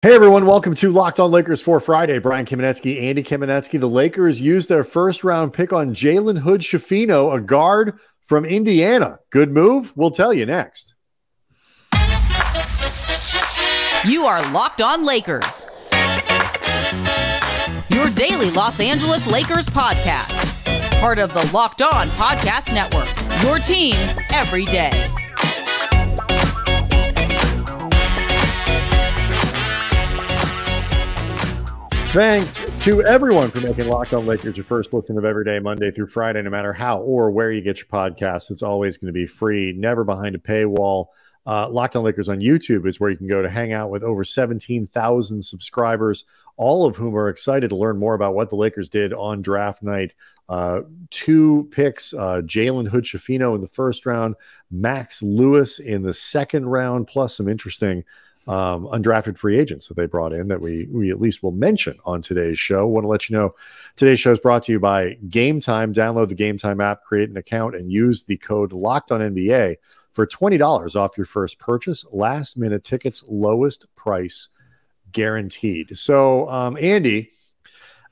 Hey everyone, welcome to Locked On Lakers for Friday. Brian Kamenetsky, Andy Kamenetsky. The Lakers used their first round pick on Jalen Hood-Schifino, a guard from Indiana. Good move? We'll tell you next. You are Locked On Lakers, your daily Los Angeles Lakers podcast. Part of the Locked On Podcast Network, your team every day. Thanks to everyone for making Locked On Lakers your first listen of every day, Monday through Friday, no matter how or where you get your podcasts. It's always going to be free, never behind a paywall. Locked On Lakers on YouTube is where you can go to hang out with over 17,000 subscribers, all of whom are excited to learn more about what the Lakers did on draft night. Two picks, Jalen Hood-Schifino in the first round, Max Lewis in the second round, plus some interesting undrafted free agents that they brought in that we at least will mention on today's show. Want to let you know today's show is brought to you by Game Time. Download the Game Time app, create an account, and use the code LOCKEDONNBA for $20 off your first purchase. Last minute tickets, lowest price guaranteed. So, Andy,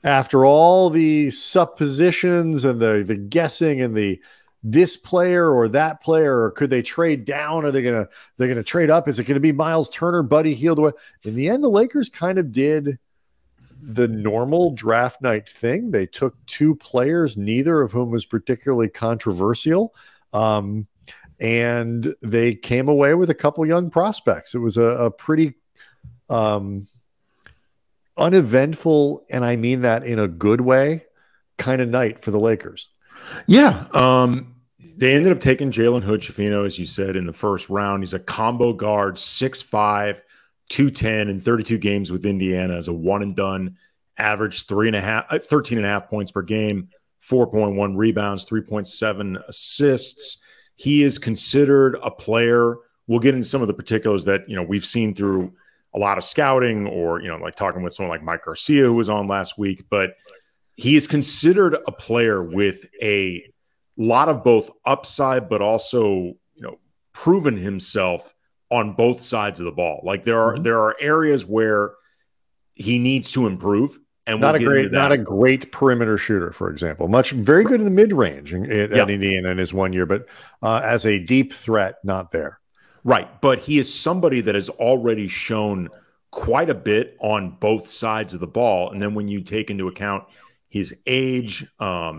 after all the suppositions and the guessing and the this player or that player, or could they trade down? Are they gonna trade up? Is it gonna be Miles Turner, Buddy Hield? In the end, the Lakers kind of did the normal draft night thing. They took two players, neither of whom was particularly controversial, and they came away with a couple young prospects. It was a pretty uneventful, and I mean that in a good way, kind of night for the Lakers. Yeah. They ended up taking Jalen Hood-Schifino, as you said, in the first round. He's a combo guard, 6'5", 210 in 32 games with Indiana as a one-and-done, average 13.5 points per game, 4.1 rebounds, 3.7 assists. He is considered a player. We'll get into some of the particulars that, we've seen through a lot of scouting or, like talking with someone like Mike Garcia, who was on last week, but he is considered a player with a lot of both upside, but also, proven himself on both sides of the ball. Like there are areas where he needs to improve, and not a great perimeter shooter, for example. Very good in the mid range at Indiana in his 1 year, but as a deep threat, not there. Right, but he is somebody that has already shown quite a bit on both sides of the ball, and then when you take into account his age,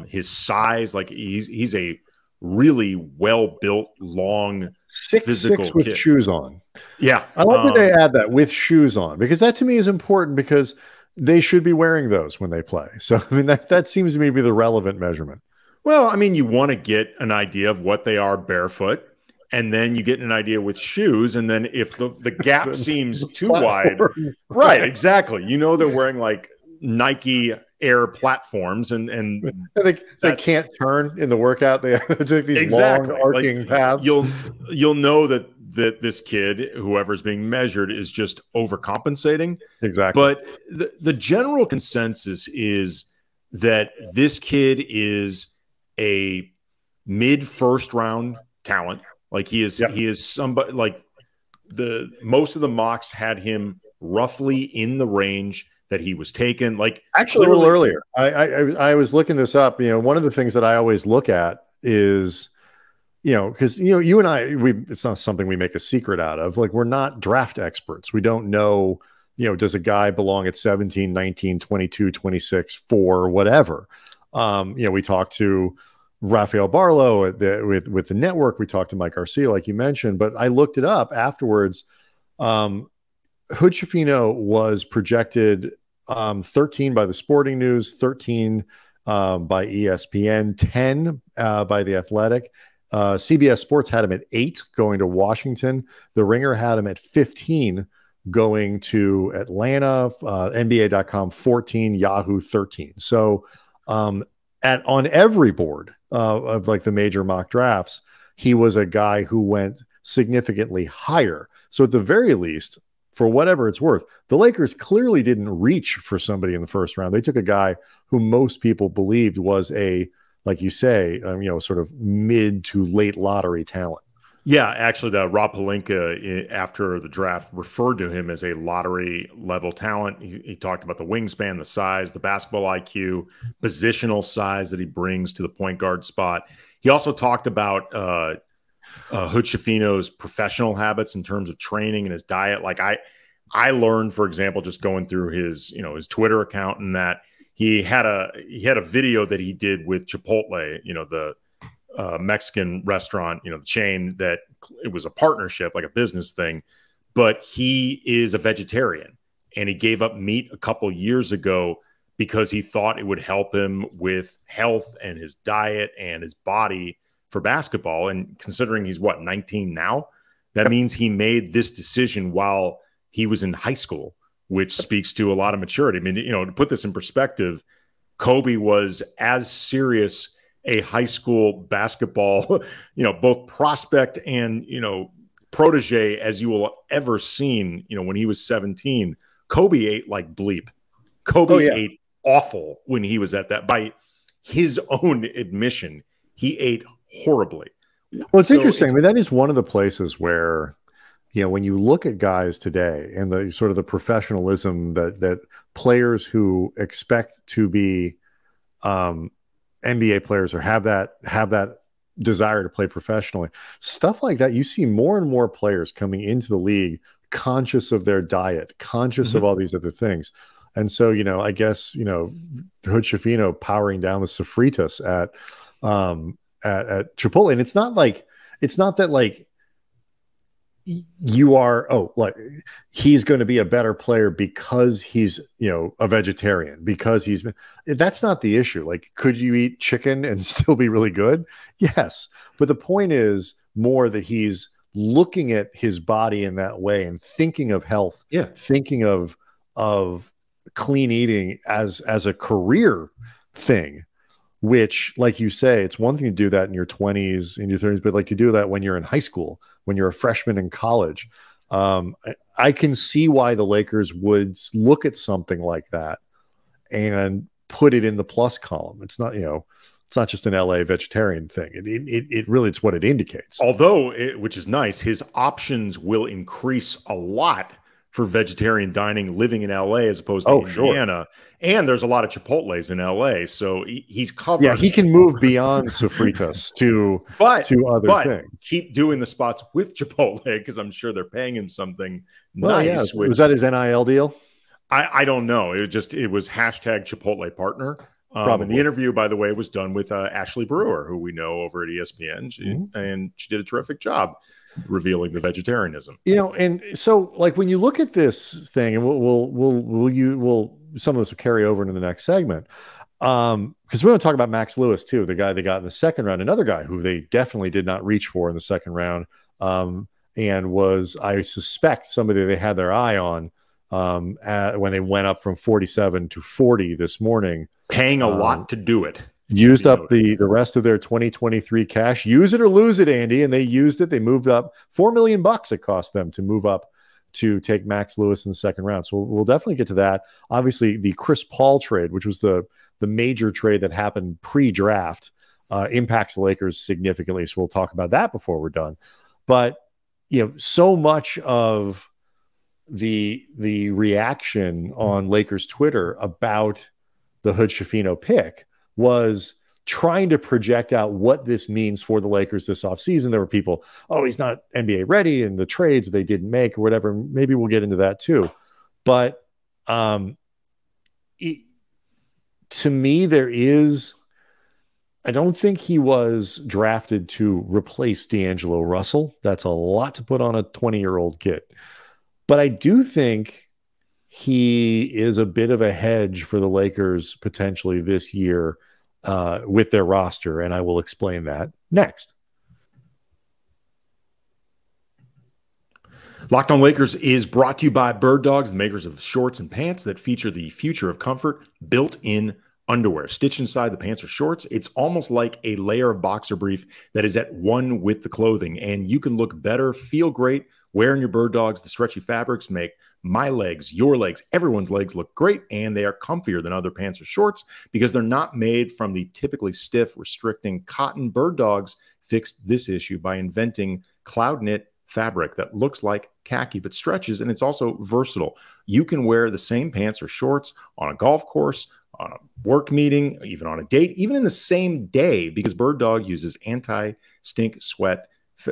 his size, like he's a really well-built, long, 6'6" with shoes on. Yeah. I like that they add that with shoes on, because that to me is important, because they should be wearing those when they play. So, I mean, that seems to me to be the relevant measurement. Well, I mean, you want to get an idea of what they are barefoot, and then you get an idea with shoes, and then if the gap seems too wide, right, exactly. They're wearing like Nike Air platforms, and they can't turn in the workout. They take these long arcing paths. You'll know that this kid, whoever's being measured, is just overcompensating. Exactly. But the general consensus is that this kid is a mid first round talent. Like he is somebody, like most of the mocks had him roughly in the range that he was taken. Like actually a little earlier. I was looking this up. One of the things that I always look at is, because you and I, it's not something we make a secret out of. Like, we're not draft experts. We don't know, does a guy belong at 17, 19, 22, 26, 4, whatever. We talked to Rafael Barlow with the network. We talked to Mike Garcia, like you mentioned, but I looked it up afterwards. Hood-Schifino was projected 13 by the Sporting News, 13 by ESPN, 10 by The Athletic. CBS Sports had him at 8 going to Washington. The Ringer had him at 15 going to Atlanta. NBA.com 14, Yahoo 13. So on every board of like the major mock drafts, he was a guy who went significantly higher. So at the very least, for whatever it's worth, the Lakers clearly didn't reach for somebody in the first round. They took a guy who most people believed was a, like you say, sort of mid to late lottery talent. Yeah, actually, the Rob Pelinka after the draft referred to him as a lottery level talent. He talked about the wingspan, the size, the basketball IQ, positional size that he brings to the point guard spot. He also talked about Hood-Schifino's professional habits in terms of training and his diet. Like I learned, for example, just going through his Twitter account, and that he had a video that he did with Chipotle, the Mexican restaurant, the chain, that it was a partnership, like a business thing, but he is a vegetarian and he gave up meat a couple years ago because he thought it would help him with health and his diet and his body for basketball. And considering he's 19 now, that means he made this decision while he was in high school, which speaks to a lot of maturity. I mean, to put this in perspective, Kobe was as serious a high school basketball, both prospect and, protege as you will have ever seen, when he was 17. Kobe ate like bleep. Kobe ate awful when he was at that. By his own admission, he ate horribly. Well, it's interesting. I mean, that is one of the places where, when you look at guys today and the sort of the professionalism that players who expect to be NBA players or have that desire to play professionally, stuff like that, you see more and more players coming into the league conscious of their diet, conscious of all these other things. And so, I guess, Hood-Schifino powering down the sofritas at Chipotle. And it's not that you are, he's going to be a better player because he's, a vegetarian, because that's not the issue. Like, could you eat chicken and still be really good? Yes. But the point is more that he's looking at his body in that way and thinking of health, thinking of clean eating as a career thing, which, like you say, it's one thing to do that in your 20s, in your 30s, but to do that when you're in high school, when you're a freshman in college. I can see why the Lakers would look at something like that and put it in the plus column. It's not, it's not just an LA vegetarian thing. It really, it's what it indicates. Although, which is nice, his options will increase a lot for vegetarian dining living in LA as opposed to Indiana. Sure. And there's a lot of Chipotles in LA. So he's covered. Yeah, he can move beyond sofritas to other things. Keep doing the spots with Chipotle, because I'm sure they're paying him something nice. Yeah. Was that his NIL deal? I don't know. It was hashtag Chipotle partner. And the interview, by the way, was done with Ashley Brewer, who we know over at ESPN. And she did a terrific job revealing the vegetarianism. And so, when you look at this thing, and we'll some of this will carry over into the next segment, because we're going to talk about Max Lewis too, the guy they got in the second round, another guy who they definitely did not reach for in the second round, and was, I suspect, somebody they had their eye on when they went up from 47 to 40 this morning, paying a lot to do it. Used up the rest of their 2023 cash. Use it or lose it, Andy. And they used it. They moved up $4 million. It cost them to move up to take Max Lewis in the second round. So we'll definitely get to that. Obviously, the Chris Paul trade, which was the major trade that happened pre-draft, impacts the Lakers significantly. So we'll talk about that before we're done. But so much of the reaction on Lakers Twitter about the Hood-Schifino pick was trying to project out what this means for the Lakers this offseason. There were people, he's not NBA ready, and the trades they didn't make or whatever. Maybe we'll get into that too. But to me, I don't think he was drafted to replace D'Angelo Russell. That's a lot to put on a 20-year-old kid. But I do think he is a bit of a hedge for the Lakers potentially this year with their roster, and I will explain that next. Locked On Lakers is brought to you by Bird Dogs, the makers of shorts and pants that feature the future of comfort built-in underwear. Stitched inside the pants or shorts, it's almost like a layer of boxer brief that is at one with the clothing, and you can look better, feel great, Wearing your bird dogs, the stretchy fabrics make my legs, your legs, everyone's legs look great, and they are comfier than other pants or shorts because they're not made from the typically stiff, restricting cotton. Bird dogs fixed this issue by inventing cloud knit fabric that looks like khaki but stretches, and it's also versatile. You can wear the same pants or shorts on a golf course, on a work meeting, even on a date, even in the same day, because Bird Dog uses anti-stink sweat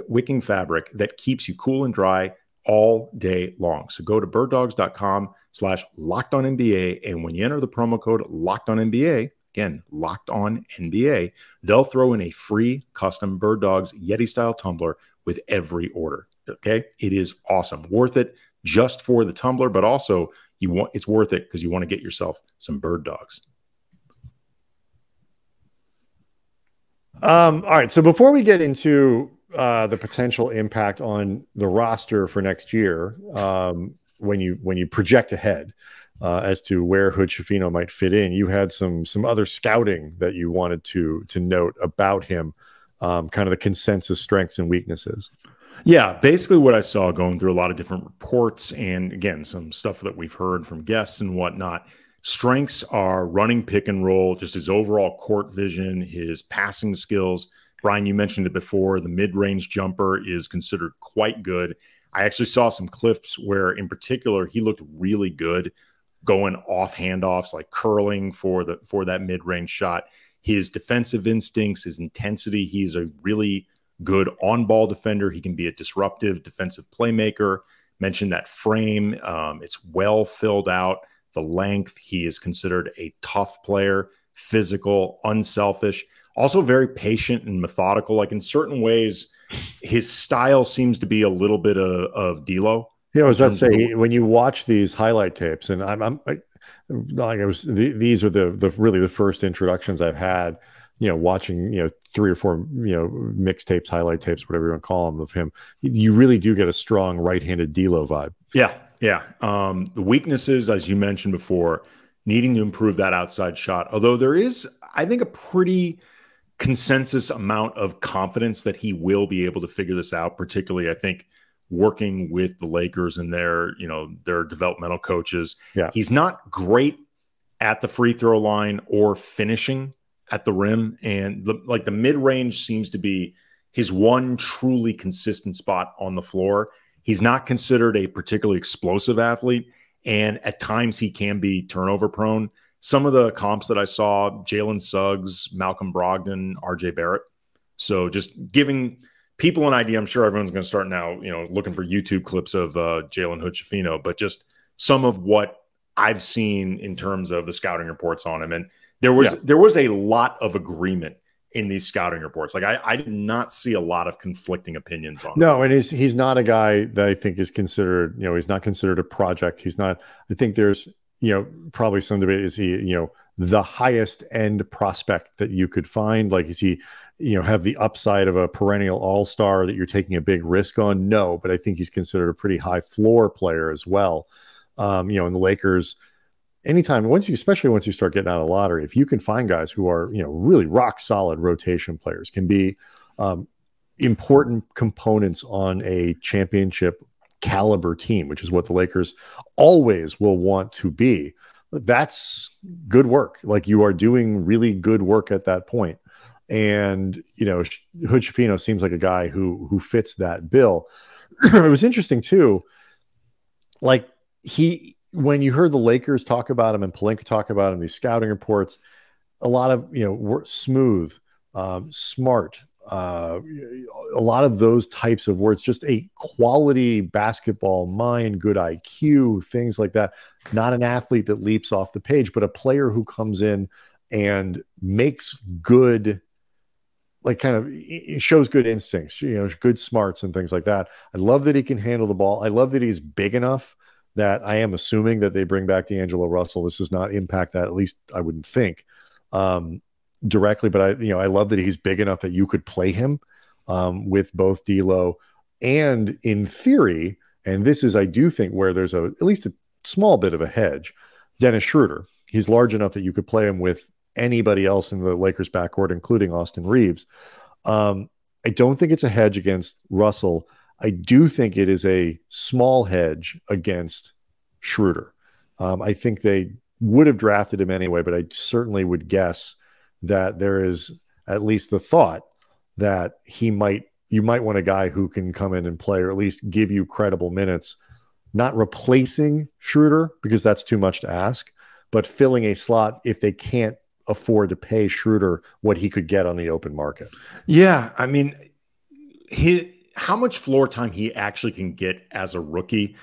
wicking fabric that keeps you cool and dry all day long. So go to birddogs.com/LockedOnNBA, and when you enter the promo code LockedOnNBA, again, LockedOnNBA, they'll throw in a free custom Bird Dogs Yeti-style tumbler with every order. Okay, it is awesome, worth it just for the tumbler, but also it's worth it because you want to get yourself some Bird Dogs. All right, so before we get into the potential impact on the roster for next year, when you project ahead as to where Hood-Schifino might fit in, you had some other scouting that you wanted to note about him, kind of the consensus strengths and weaknesses. Yeah, basically what I saw going through a lot of different reports and, again, some stuff that we've heard from guests and whatnot. Strengths are running pick and roll, just his overall court vision, his passing skills. Brian, you mentioned it before. The mid-range jumper is considered quite good. I actually saw some clips where, in particular, he looked really good going off handoffs, like curling for that mid-range shot. His defensive instincts, his intensity, he's a really good on-ball defender. He can be a disruptive defensive playmaker. Mentioned that frame. It's well filled out. The length. He is considered a tough player, physical, unselfish, also very patient and methodical. Like in certain ways, his style seems to be a little bit of D'Lo. Yeah, I was about to say, when you watch these highlight tapes, and these are really the first introductions I've had, watching, 3 or 4, mixtapes, highlight tapes, whatever you want to call them, of him. You really do get a strong right-handed D'Lo vibe. Yeah. Yeah. The weaknesses, as you mentioned before, needing to improve that outside shot. Although there is, I think, a pretty consensus amount of confidence that he will be able to figure this out, particularly, I think, working with the Lakers and their developmental coaches. Yeah. He's not great at the free throw line or finishing at the rim. And the mid-range seems to be his one truly consistent spot on the floor. He's not considered a particularly explosive athlete, and at times he can be turnover prone. Some of the comps that I saw, Jalen Suggs, Malcolm Brogdon, RJ Barrett. So just giving people an idea. I'm sure everyone's going to start now, looking for YouTube clips of Jalen Hood-Schifino, but just some of what I've seen in terms of the scouting reports on him. And there was a lot of agreement in these scouting reports. Like I did not see a lot of conflicting opinions on him. No, and he's not a guy that I think is considered, he's not considered a project. He's not, I think there's, probably some debate. Is he, the highest end prospect that you could find? Like, is he, have the upside of a perennial all-star that you're taking a big risk on? No, but I think he's considered a pretty high floor player as well. In the Lakers, anytime, especially once you start getting out of the lottery, if you can find guys who are, really rock solid rotation players, can be important components on a championship caliber team, which is what the Lakers always will want to be. That's good work. Like, you are doing really good work at that point. And, Hood-Schifino seems like a guy who fits that bill. It was interesting too. Like, when you heard the Lakers talk about him and Pelinka talk about him, these scouting reports, a lot of, smooth, smart, a lot of those types of words, just a quality basketball mind, good IQ, things like that. Not an athlete that leaps off the page, but a player who comes in and makes good, like, kind of shows good instincts, good smarts and things like that. I love that he can handle the ball. I love that he's big enough that I am assuming that they bring back D'Angelo Russell. This does not impact that, at least I wouldn't think, directly. But I love that he's big enough that you could play him with both D'Lo and, in theory, and this is, I do think, where there's at least a small bit of a hedge, Dennis Schröder. He's large enough that you could play him with anybody else in the Lakers backcourt, including Austin Reeves. I don't think it's a hedge against Russell. I do think it is a small hedge against Schröder. I think they would have drafted him anyway, but I certainly would guess that there is at least the thought that you might want a guy who can come in and play, or at least give you credible minutes, not replacing Schröder because that's too much to ask, but filling a slot if they can't afford to pay Schröder what he could get on the open market. Yeah, I mean, how much floor time he actually can get as a rookie,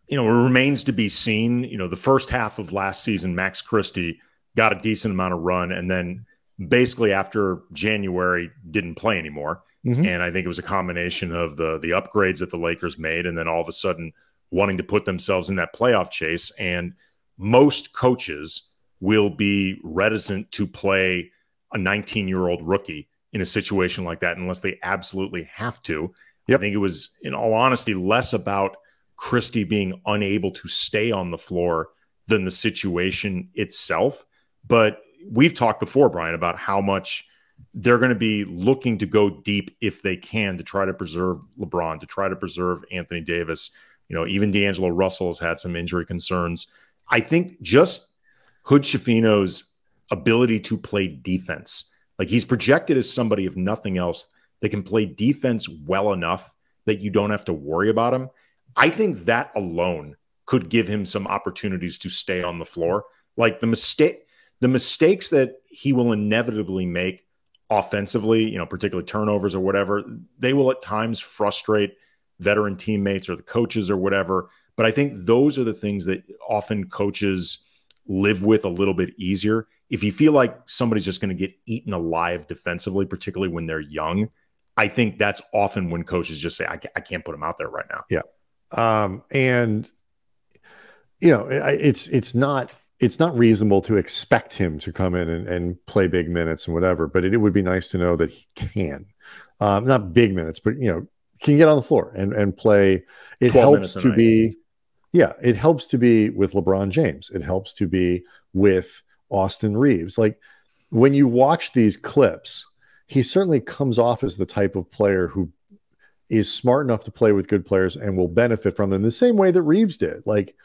it remains to be seen. The first half of last season, Max Christie got a decent amount of run, and then basically after January didn't play anymore. And I think it was a combination of the upgrades that the Lakers made, and then all of a sudden wanting to put themselves in that playoff chase. And most coaches will be reticent to play a 19-year-old rookie in a situation like that unless they absolutely have to. Yep. I think it was, in all honesty, less about Christie being unable to stay on the floor than the situation itself. But we've talked before, Brian, about how much they're going to be looking to go deep if they can to try to preserve LeBron, to try to preserve Anthony Davis. Even D'Angelo Russell has had some injury concerns. I think just Hood-Schifino's ability to play defense, like he's projected as somebody, if nothing else, that can play defense well enough that you don't have to worry about him. I think that alone could give him some opportunities to stay on the floor. Like the mistakes that he will inevitably make offensively, particularly turnovers or whatever, they will at times frustrate veteran teammates or the coaches or whatever. But I think those are the things that often coaches live with a little bit easier. If you feel like somebody's just going to get eaten alive defensively, particularly when they're young, I think that's often when coaches just say, I can't put him out there right now. Yeah. And it's not reasonable to expect him to come in and play big minutes and whatever, but it would be nice to know that he can, not big minutes, but can get on the floor and play. It helps to be, it helps to be with LeBron James. It helps to be with Austin Reeves. Like when you watch these clips, he certainly comes off as the type of player who is smart enough to play with good players and will benefit from them the same way that Reeves did. Like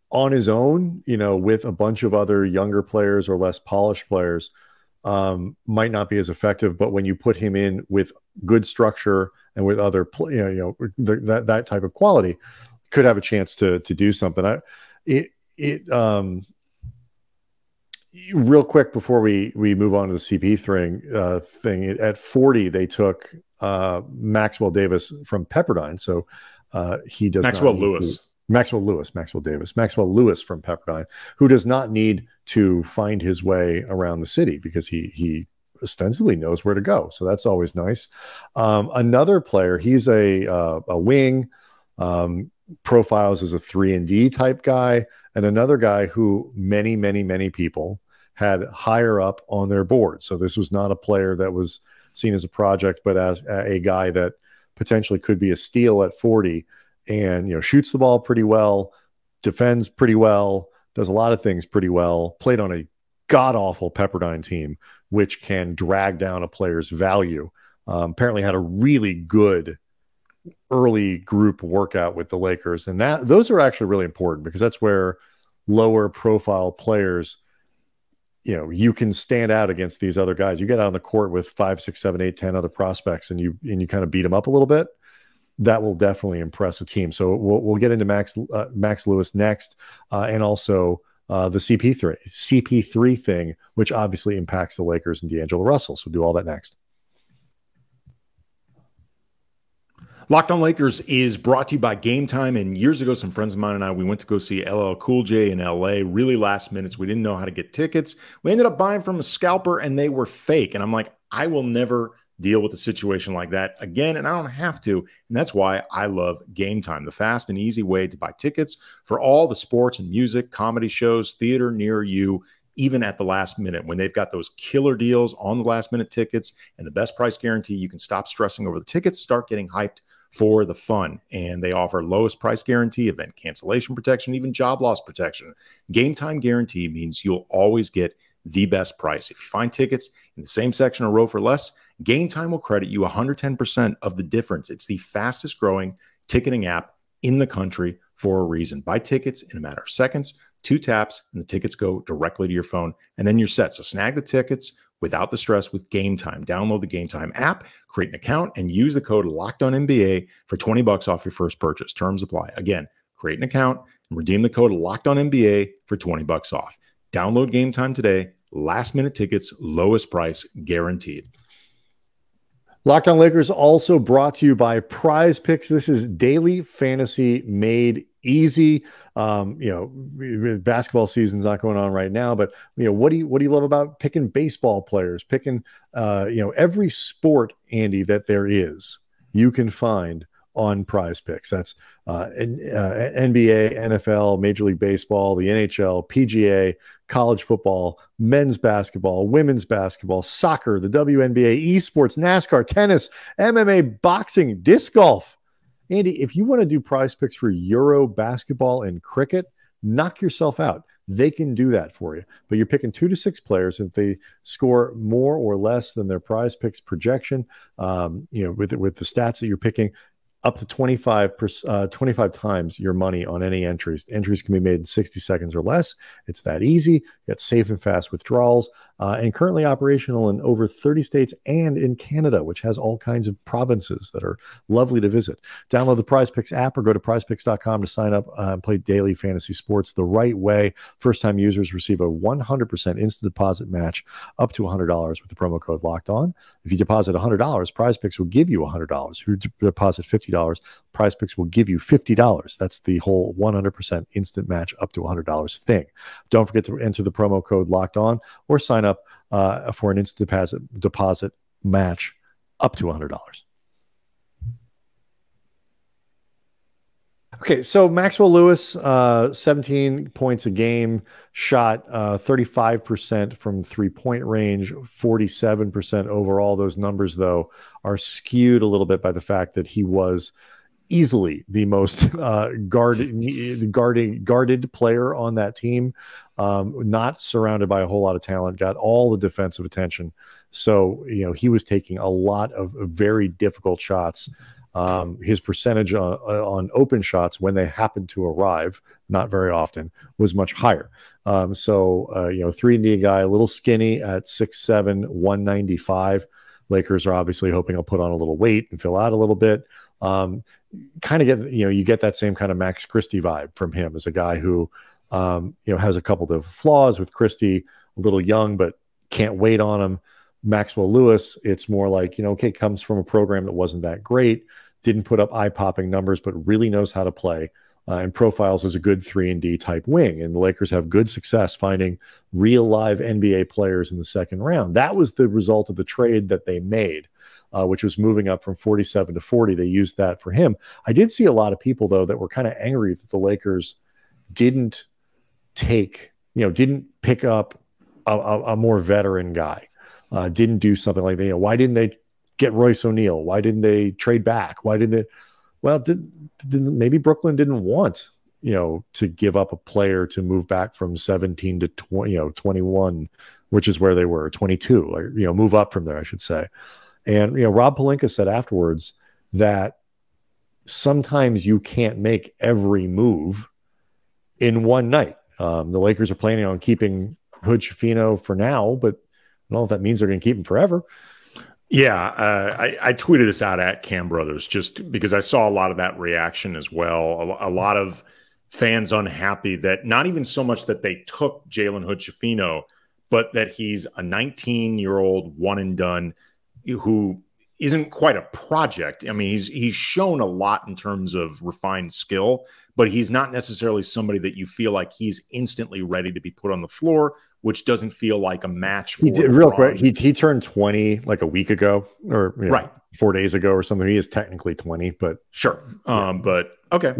on his own, with a bunch of other younger players or less polished players, might not be as effective. But when you put him in with good structure and with other, that type of quality, could have a chance to do something. Real quick before we move on to the CP thing, at 40 they took Maxwell Davis from Pepperdine, so he does Maxwell Lewis from Pepperdine, who does not need to find his way around the city because he ostensibly knows where to go. So that's always nice. Another player, he's a wing, profiles as a 3-and-D type guy, and another guy who many people had higher up on their board. So this was not a player that was seen as a project, but as a guy that potentially could be a steal at 40, and shoots the ball pretty well, defends pretty well, does a lot of things pretty well, played on a god-awful Pepperdine team, which can drag down a player's value. Apparently had a really good early group workout with the Lakers. And those are actually really important because that's where lower profile players, you can stand out against these other guys. You get out on the court with 5, 6, 7, 8, 10 other prospects and you kind of beat them up a little bit. That will definitely impress a team. So we'll get into Max Lewis next, and also the CP3 thing, which obviously impacts the Lakers and D'Angelo Russell. So we'll do all that next. Locked On Lakers is brought to you by Game Time. And years ago, some friends of mine and I, we went to go see LL Cool J in LA, really last minutes. We didn't know how to get tickets. We ended up buying from a scalper and they were fake. And I'm like, I will never deal with a situation like that again, and I don't have to. And that's why I love Game Time, the fast and easy way to buy tickets for all the sports and music, comedy shows, theater near you, even at the last minute. When they've got those killer deals on the last minute tickets and the best price guarantee, you can stop stressing over the tickets, start getting hyped for the fun. And they offer lowest price guarantee, event cancellation protection, even job loss protection. Game Time guarantee means you'll always get the best price. If you find tickets in the same section or row for less, Game Time will credit you 110% of the difference. It's the fastest growing ticketing app in the country for a reason. Buy tickets in a matter of seconds, 2 taps, and the tickets go directly to your phone, and then you're set. So snag the tickets without the stress with Game Time. Download the Game Time app, create an account, and use the code LOCKEDONNBA for $20 off your first purchase. Terms apply. Again, create an account and redeem the code LOCKEDONNBA for $20 off. Download Game Time today. Last minute tickets, lowest price guaranteed. Locked On Lakers also brought to you by Prize Picks. This is daily fantasy made easy. Basketball season's not going on right now, but what do you love about picking baseball players, picking every sport, Andy, that there is, you can find on Prize Picks. That's NBA, NFL, Major League Baseball, the NHL, PGA, college football, men's basketball, women's basketball, soccer, the WNBA, esports, NASCAR, tennis, MMA, boxing, disc golf. Andy, if you want to do Prize Picks for Euro basketball and cricket, knock yourself out. They can do that for you. But you're picking 2 to 6 players. If they score more or less than their Prize Picks projection, with the stats that you're picking, up to 25 times your money on any entries. Entries can be made in 60 seconds or less. It's that easy. You got safe and fast withdrawals, and currently operational in over 30 states and in Canada, which has all kinds of provinces that are lovely to visit. Download the Prize Picks app or go to prizepicks.com to sign up and play daily fantasy sports the right way. First-time users receive a 100% instant deposit match up to $100 with the promo code Locked On. If you deposit $100, Prize Picks will give you $100. If you deposit $50, Prize Picks will give you $50. That's the whole 100% instant match up to $100 thing. Don't forget to enter the promo code Locked On or sign up for an instant deposit match up to $100. Okay, so Maxwell Lewis, 17 points a game, shot 35% from three-point range, 47% overall. Those numbers, though, are skewed a little bit by the fact that he was easily the most guarded player on that team, not surrounded by a whole lot of talent, got all the defensive attention. So, he was taking a lot of very difficult shots. His percentage on open shots when they happened to arrive, not very often, was much higher. 3-and-D guy, a little skinny at 6'7", 195. Lakers are obviously hoping he'll put on a little weight and fill out a little bit. Kind of get, you get that same kind of Max Christie vibe from him as a guy who, has a couple of flaws with Christie, a little young, but can't wait on him. Maxwell Lewis, it's more like, comes from a program that wasn't that great, didn't put up eye-popping numbers, but really knows how to play and profiles as a good 3-and-D type wing. And the Lakers have good success finding real live NBA players in the second round. That was the result of the trade that they made, which was moving up from 47 to 40. They used that for him. I did see a lot of people, though, that were kind of angry that the Lakers didn't pick up a more veteran guy. Didn't do something like that. Why didn't they get Royce O'Neal? Why didn't they trade back? Why didn't they? Well, maybe Brooklyn didn't want, to give up a player to move back from 17 to 21, which is where they were, 22, or, move up from there, I should say. And, Rob Pelinka said afterwards that sometimes you can't make every move in one night. The Lakers are planning on keeping Hood-Schifino for now, but I don't know if that means they're going to keep him forever. Yeah, I tweeted this out at Cam Brothers just because I saw a lot of that reaction as well. A lot of fans unhappy that not even so much that they took Jalen Hood-Schifino, but that he's a 19-year-old one and done who isn't quite a project. I mean, he's shown a lot in terms of refined skill, but he's not necessarily somebody that you feel like he's instantly ready to be put on the floor, which doesn't feel like a match for real quick. He turned 20 like a week ago, or right, 4 days ago or something. He is technically 20, but sure. But okay,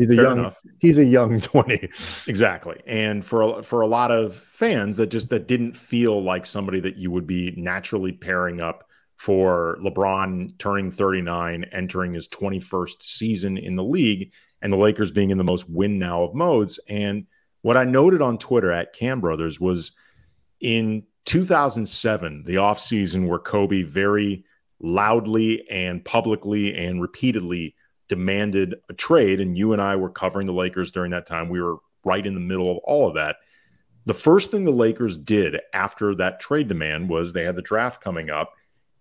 he's a young 20. Exactly. And for a lot of fans that didn't feel like somebody that you would be naturally pairing up for LeBron turning 39, entering his 21st season in the league, and the Lakers being in the most win now of modes. And what I noted on Twitter at Cam Brothers was in 2007, the offseason where Kobe very loudly and publicly and repeatedly demanded a trade. And you and I were covering the Lakers during that time. We were right in the middle of all of that. The first thing the Lakers did after that trade demand was they had the draft coming up,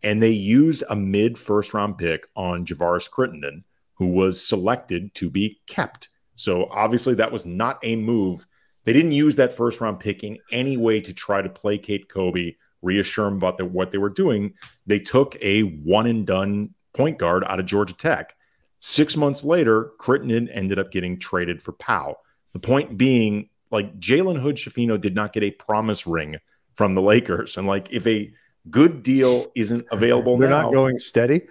and they used a mid-first round pick on Javaris Crittenton, who was selected to be kept. So obviously that was not a move. They didn't use that first round pick in any way to try to placate Kobe, reassure him about what they were doing. They took a one and done point guard out of Georgia Tech. 6 months later, Crittenton ended up getting traded for Powell. The point being, like, Jalen Hood-Schifino did not get a promise ring from the Lakers. And like, if a good deal isn't available they're now, not going steady.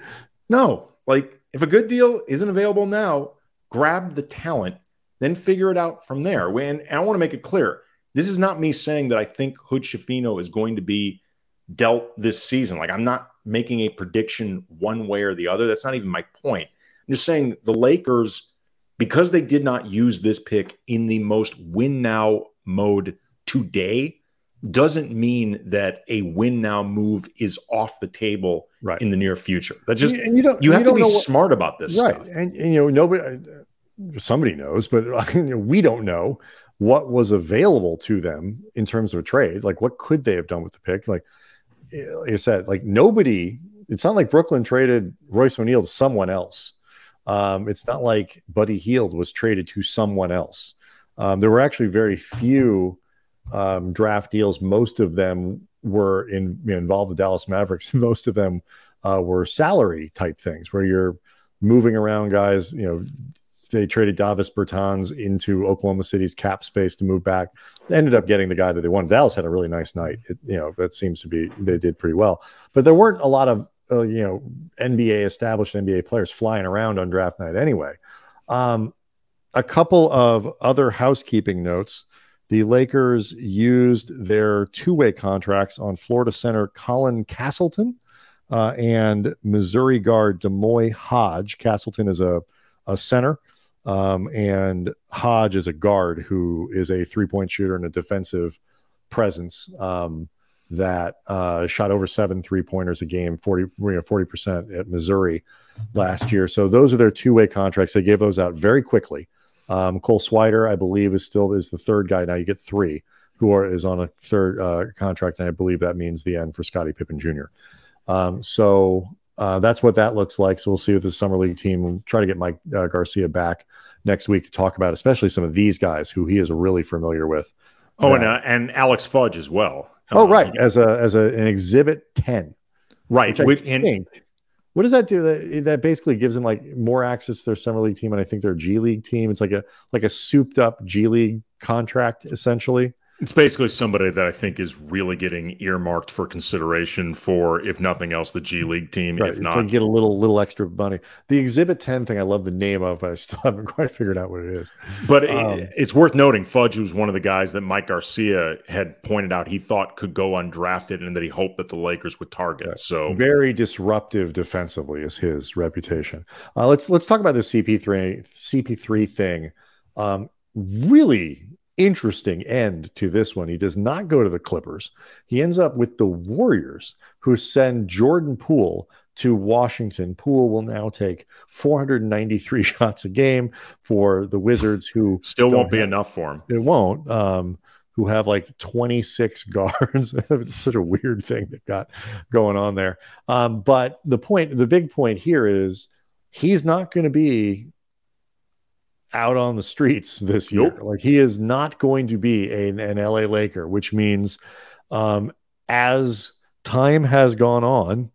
No, like, if a good deal isn't available now, grab the talent, then figure it out from there. And I want to make it clear, this is not me saying that I think Hood-Schifino is going to be dealt this season. Like, I'm not making a prediction one way or the other. That's not even my point. I'm just saying the Lakers, because they did not use this pick in the most win now mode today, doesn't mean that a win now move is off the table in the near future. That's just, you have to be smart about this stuff. And nobody, somebody knows, but we don't know what was available to them in terms of a trade. Like, what could they have done with the pick? Like I said, like, nobody, it's not like Brooklyn traded Royce O'Neal to someone else. It's not like Buddy Hield was traded to someone else. There were actually very few draft deals. Most of them were involved the Dallas Mavericks. Most of them were salary type things where you're moving around guys. They traded Davis Bertans into Oklahoma City's cap space to move back. They ended up getting the guy that they wanted. Dallas had a really nice night. That seems to be, they did pretty well, but there weren't a lot of established NBA players flying around on draft night anyway. A couple of other housekeeping notes. The Lakers used their two-way contracts on Florida center Colin Castleton and Missouri guard Demoy Hodge. Castleton is a center, and Hodge is a guard who is a three-point shooter and a defensive presence that shot over 7 3-pointers a game, 40% at Missouri last year. So those are their two-way contracts. They gave those out very quickly. Cole Swider, I believe, is the third guy. Now you get 3 who is on a third contract, and I believe that means the end for Scottie Pippen Jr. So that's what that looks like. So we'll see with the Summer League team. We'll try to get Mike Garcia back next week to talk about especially some of these guys who he is really familiar with. Oh, and Alex Fudge as well. Oh, right, as an Exhibit 10. Right. What does that do? That basically gives them like more access to their Summer League team, and I think their G League team. It's like a souped up G League contract, essentially. It's basically somebody that I think is really getting earmarked for consideration for, if nothing else, the G League team. Right. If not, so get a little extra money. The Exhibit 10 thing, I love the name of, but I still haven't quite figured out what it is. But it's worth noting, Fudge was one of the guys that Mike Garcia had pointed out he thought could go undrafted and that he hoped that the Lakers would target. Right. So very disruptive defensively is his reputation. Let's talk about this CP3 thing. Really interesting end to this one. He does not go to the Clippers. He ends up with the Warriors, who send Jordan Poole to Washington. Poole will now take 493 shots a game for the Wizards, who still won't be enough for him. It won't. Who have like 26 guards. It's such a weird thing that got going on there. But the big point here is he's not going to be out on the streets this year. Nope. Like, he is not going to be an LA Laker, which means as time has gone on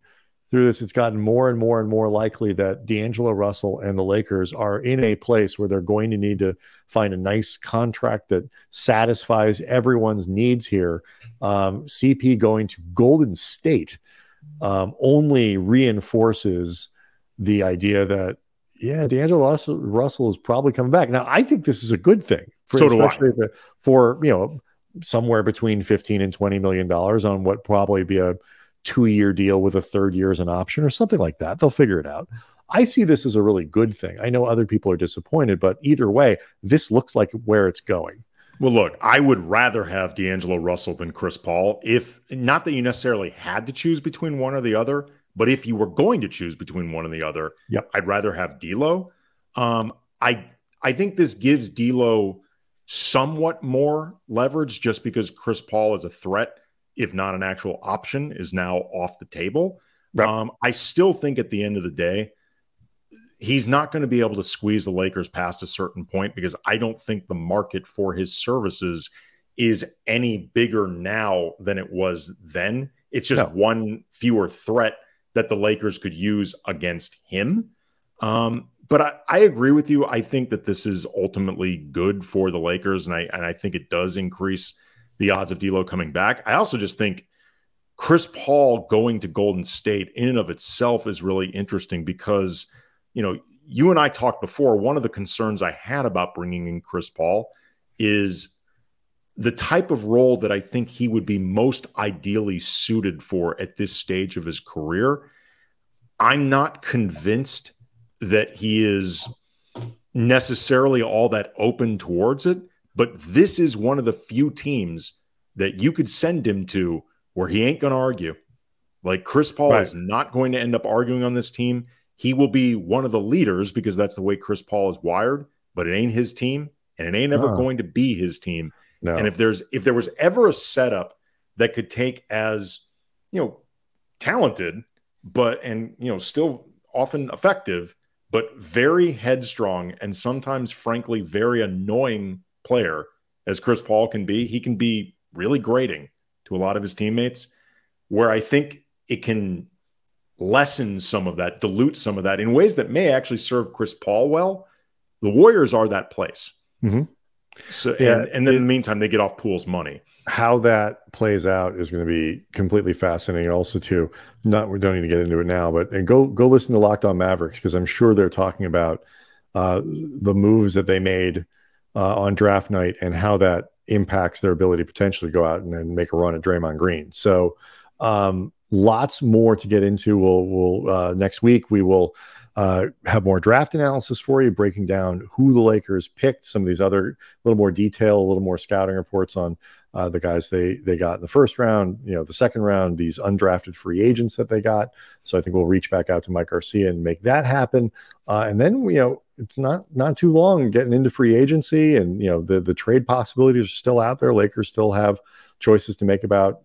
through this, it's gotten more and more and more likely that D'Angelo Russell and the Lakers are in a place where they're going to need to find a nice contract that satisfies everyone's needs here. CP going to Golden State only reinforces the idea that, yeah, D'Angelo Russell is probably coming back. Now, I think this is a good thing for somewhere between $15 and $20 million on what probably be a 2-year deal with a third year as an option or something like that. They'll figure it out. I see this as a really good thing. I know other people are disappointed, but either way, this looks like where it's going. Well, look, I would rather have D'Angelo Russell than Chris Paul. If not that you necessarily had to choose between one or the other, But if you were going to choose between one and the other, yep, I'd rather have D'Lo. I think this gives D'Lo somewhat more leverage just because Chris Paul as a threat, if not an actual option, is now off the table. Yep. I still think at the end of the day, he's not going to be able to squeeze the Lakers past a certain point because I don't think the market for his services is any bigger now than it was then. It's just one fewer threat that the Lakers could use against him. But I agree with you. I think that this is ultimately good for the Lakers, and I think it does increase the odds of D'Lo coming back. I also just think Chris Paul going to Golden State in and of itself is really interesting because, you know, you and I talked before, one of the concerns I had about bringing in Chris Paul is the type of role that I think he would be most ideally suited for at this stage of his career. I'm not convinced that he is necessarily all that open towards it, but this is one of the few teams that you could send him to where he ain't going to argue. Like Chris Paul is not going to end up arguing on this team. He will be one of the leaders because that's the way Chris Paul is wired, but it ain't his team and it ain't ever going to be his team. No. And if there was ever a setup that could take as, you know, talented, and, you know, still often effective, but very headstrong and sometimes, frankly, very annoying player as Chris Paul can be, he can be really grating to a lot of his teammates, where I think it can lessen some of that, dilute some of that in ways that may actually serve Chris Paul well. The Warriors are that place. Mm-hmm. So, and then in the meantime, they get off Poole's money. How that plays out is going to be completely fascinating. Also, too, we don't need to get into it now, but go listen to Locked On Mavericks because I'm sure they're talking about the moves that they made on draft night and how that impacts their ability to potentially go out and make a run at Draymond Green. So, lots more to get into. We'll next week we will have more draft analysis for you, breaking down who the Lakers picked, some of these other little more detail, a little more scouting reports on the guys they got in the first round, you know, the second round, these undrafted free agents that they got. So I think we'll reach back out to Mike Garcia and make that happen. And then, you know, it's not too long getting into free agency, and, you know, the trade possibilities are still out there. Lakers still have choices to make about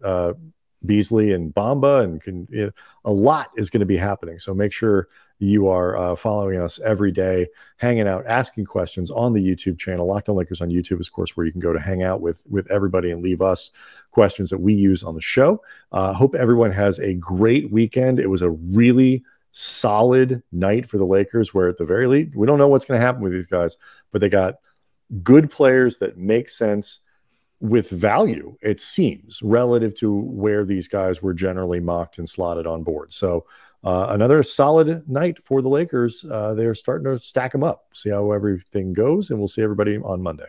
Beasley and Bamba, and a lot is going to be happening. So make sure you are following us every day, hanging out, asking questions on the YouTube channel. Locked On Lakers on YouTube, of course, where you can go to hang out with everybody and leave us questions that we use on the show. Hope everyone has a great weekend. It was a really solid night for the Lakers, where at the very least, we don't know what's going to happen with these guys, but they got good players that make sense with value, it seems, relative to where these guys were generally mocked and slotted on board. So another solid night for the Lakers. They're starting to stack them up, see how everything goes, and we'll see everybody on Monday.